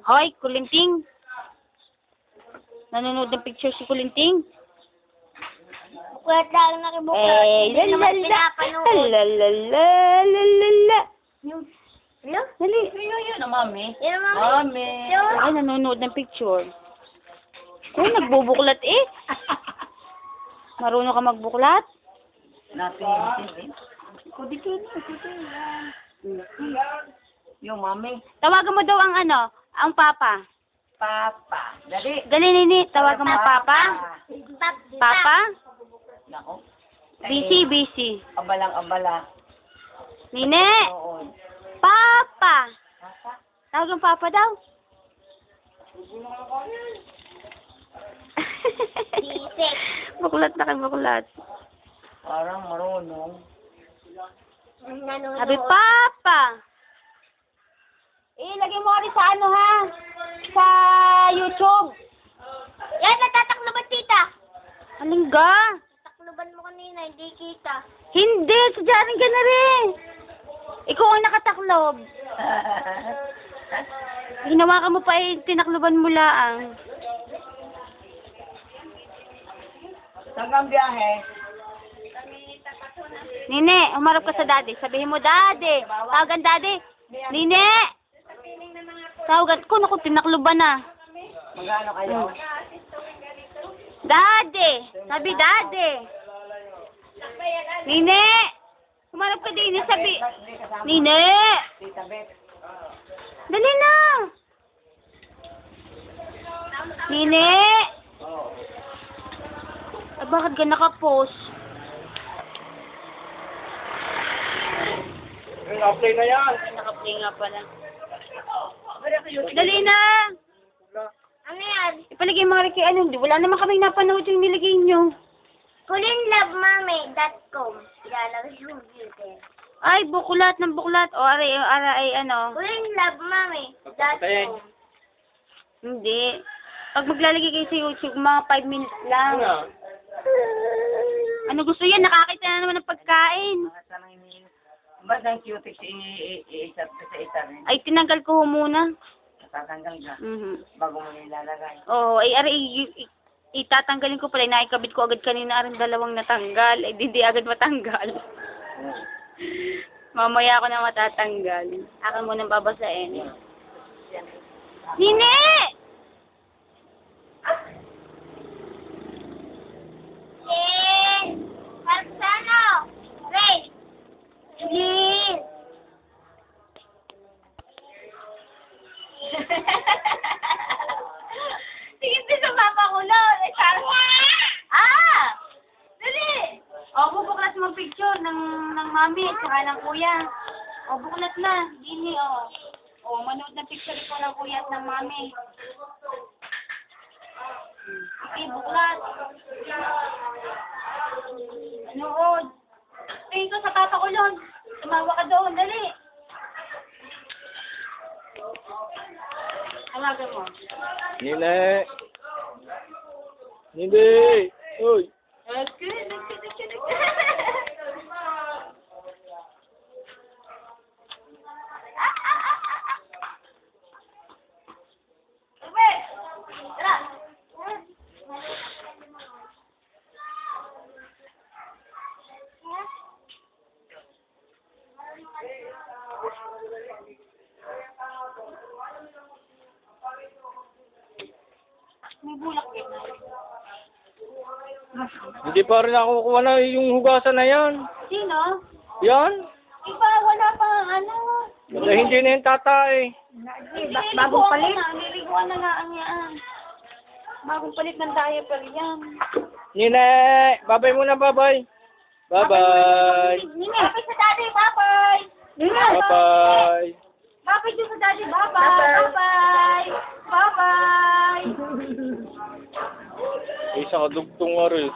Hoy, Kulinting. Nanonood ng picture si Kulinting. Buklat lang nakibuklat. Hindi naman pinapanood. Lalalala. Ano? Dali. Yun na, mami. Yan ang Mami. Ay, nanonood ng picture. Uy, nagbubuklat eh. Marunong ka magbuklat? Natin. Dito na. Yung mami. Tawagan mo daw ang ang papa. Papa. Dali. Dali, Nini. Tawagan mo papa. Papa? Nako. Busy. Abalang-abala. Nini. Oo. Papa. Papa. Tawagan papa daw. Bisik. Buklat na kay buklat. Parang marunong. Nanonood. Sabi, Papa! Lagay mo rin sa ha? Sa YouTube. Yan, natatakloban tita. Alingga? Takloban mo kanina, hindi kita. Hindi, sadyarin ka na rin. Ikaw ang nakataklob. Hinawakan mo pa tinakloban mo laang. Saan kang biyahe? Nine, umarap ka sa daddy. Sabihin mo, daddy. Tawagan daddy. Nine! Tawagan ko, naku, tinakloban na. Magano kayo? Daddy! Sabi, daddy! Nine! Umarap ka din, sabi. Nine! Tita Beth. Dali na! Nine! Bakit ka nakapost? Naka-play na yan. Nakaplay nga pala. Dali na! Ano yan? Ipalagay mga riki, wala naman kaming napanood yung nilagay nyo. kulinlovemami.com. Ilalagay yung computer. Ay, buklat ng buklat. O, aray, kulinlovemami.com. Hindi. Pag maglalagay kayo sa YouTube, mga 5 minutes lang. Ano gusto yan? Nakakita na naman ng pagkain. Ba't ang cutex i-isa sa isa rin? Ay, tinanggal ko muna. Tatanggal ka Mhm. bago mo ilalagay. Oo, ay, aray, itatanggalin ko pala. Naikabit ko agad kanina aring dalawang natanggal. Ay, hindi agad matanggal. Mamaya ako na matatanggal. Akin mo nang babasain. Nini! Parsano! Wait! Please! Sige, sa mama ko na. Ah! Dali! O, bubuklat mo picture ng mami at saka ng kuya. O, buklat na. Dini, o. O, manood na picture ko ng kuya at ng mami. Okay, buklat. Manood. Tingin ko sa papa ko lang. Tumawa ka doon. Dali. Tawagan mo. Nine. Hindi. Uy. May bulak din. Hindi pa rin ako kuha na yung hugasan na yan. Sino? Yan. Iba, wala pa Kasi hindi na yung tatay. Bagong palit? Niliguan na nga yan. Bagong palit ng diaper yan. Nine. Babay muna, babay. Bye-bye. Babay sa daddy, babay! Bye-bye. Babay din sa daddy, babay! Babay! Babay! Isa ka dugtong nga rin.